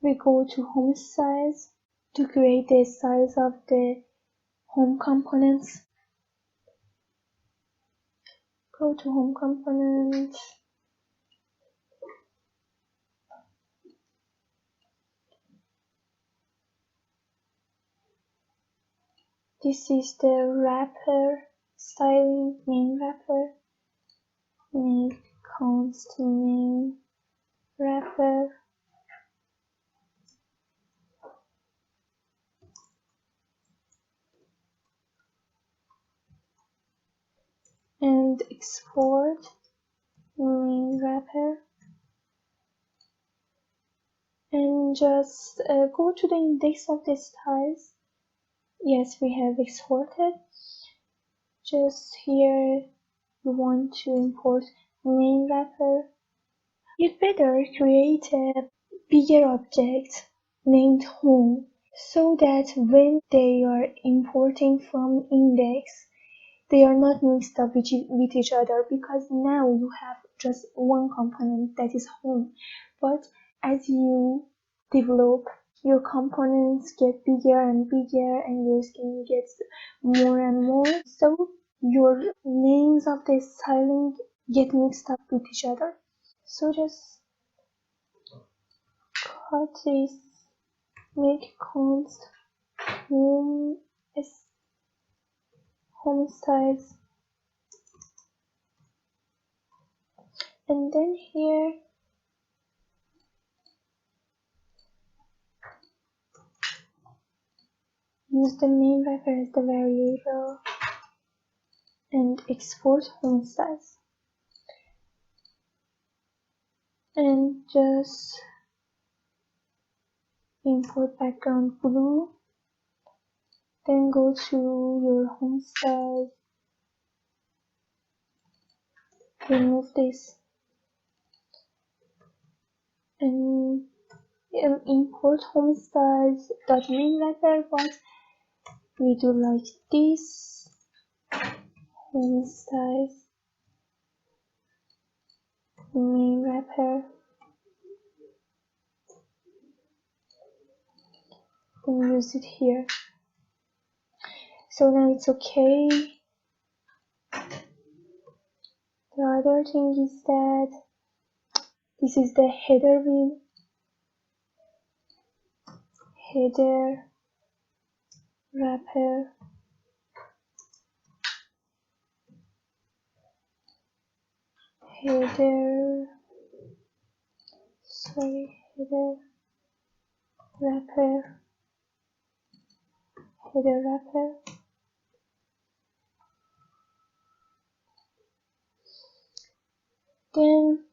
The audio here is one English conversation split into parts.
we go to home styles to create the styles of the home components. Go to home components. This is the wrapper styling, main wrapper. Make const main wrapper. And export main wrapper. And just go to the index of the styles. Yes, we have exported. Just here we want to import main wrapper. You'd better create a bigger object named home so that when they are importing from index, they are not mixed up with each other, because now you have just one component that is home. But as you develop, your components get bigger and bigger and your skin gets more and more, so your names of the styling get mixed up with each other. So just cut this, make const home styles, and then here use the main wrapper as the variable and export home styles. And just import background blue. Then go to your home styles. Remove this. And import home styles .main wrapper, but we do like this. Home styles main wrapper, and use it here. So now it's okay. The other thing is that this is the header view. Header wrapper. Header wrapper. Header wrapper. Then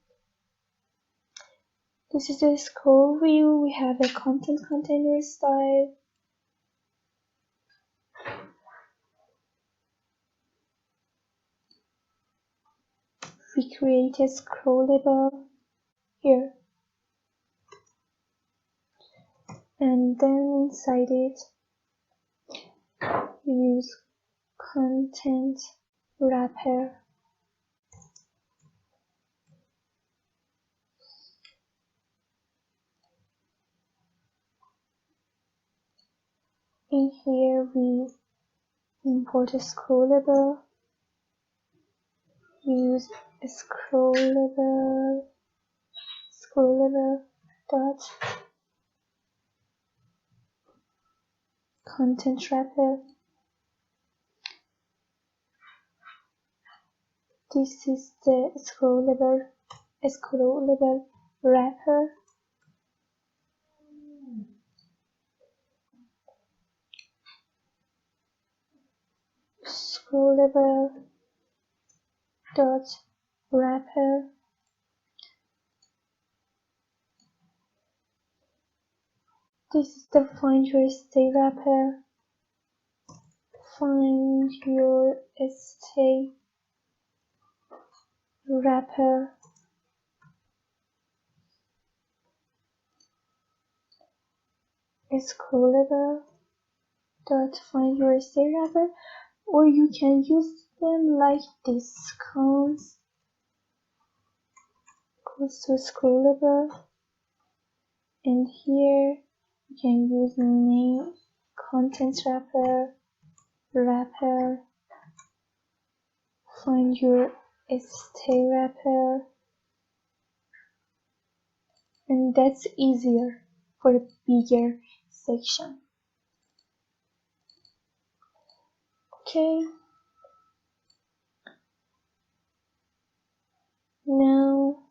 this is the scroll view. We have a content container style. We create a scrollable here, and then inside it we use content wrapper. In here we import a scrollable. We use a scrollable dot content wrapper. This is the scrollable wrapper. Scrollable dot wrapper. This is the find your stay wrapper. Find your stay wrapper. Scrollable dot find your stay wrapper, or you can use them like this. Const goes to scrollable And here you can use name, content wrapper, find your stay wrapper, and that's easier for a bigger section. Okay, now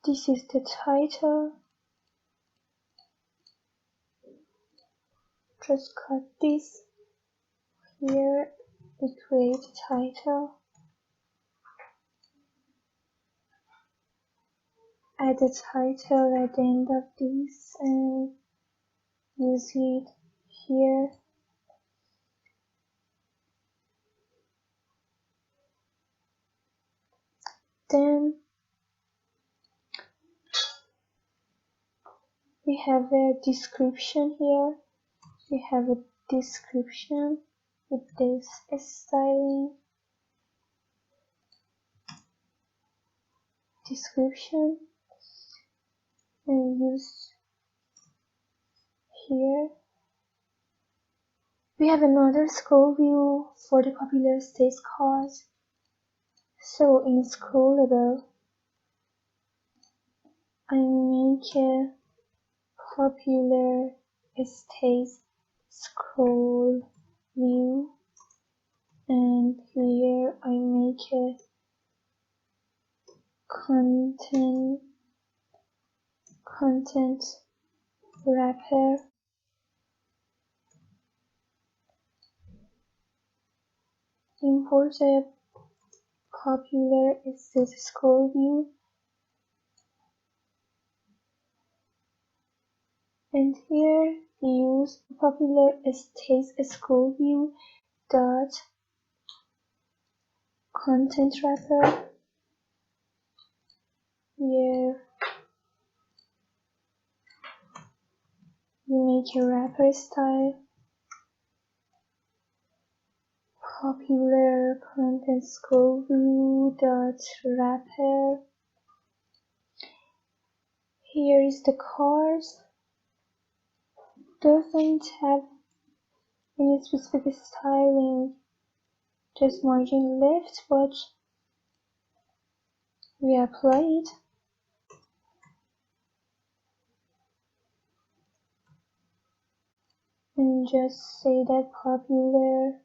this is the title. Just cut this. Here we create a title. Add a title at the end of this and use it here. Then we have a description here. We have a description with this styling description and use here. We have another scroll view for the popular states cards. So in scrollable, I make a popular states scroll view, and here I make a content wrapper. Import a popular states scroll view, and here we use popular states scroll view dot content wrapper. Here we make a wrapper style, popular content scroll view dot wrapper. Here is the cards. Doesn't have any specific styling, just margin left, but we apply it. And just say that popular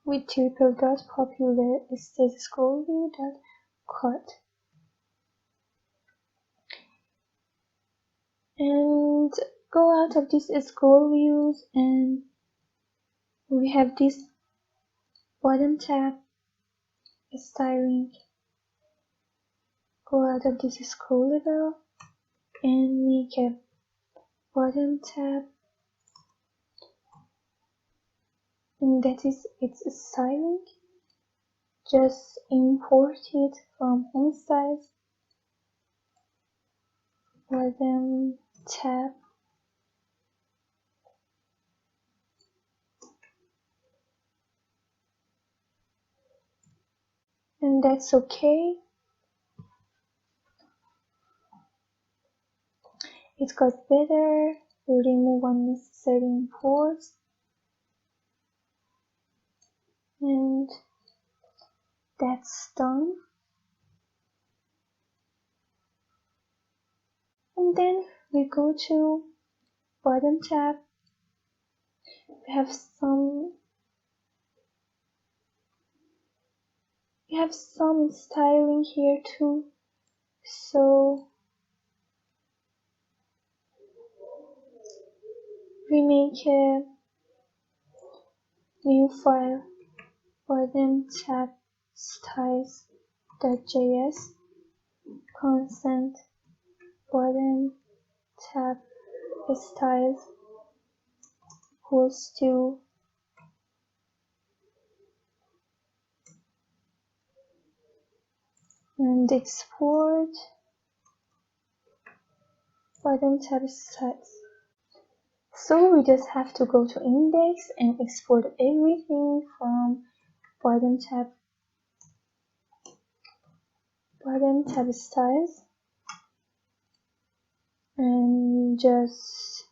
with triple dot popular states scroll view dot cut. And go out of these scroll views, and we have this bottom tab styling. Go out of this scrollable and make a bottom tab, and that is its styling. Just import it from home styles, bottom tab, and that's okay. It got better. We remove unnecessary imports, and that's done. And then we go to bottom tab. We have some styling here too. So we make a new file, bottomTab styles.js, constant bottomTab styles equals to and export bottomTab styles. So we just have to go to index and export everything from bottomTab bottom tab styles, and just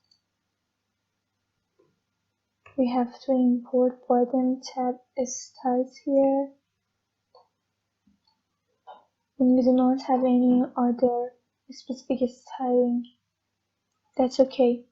we have to import bottom tab styles here, and we do not have any other specific styling. That's okay.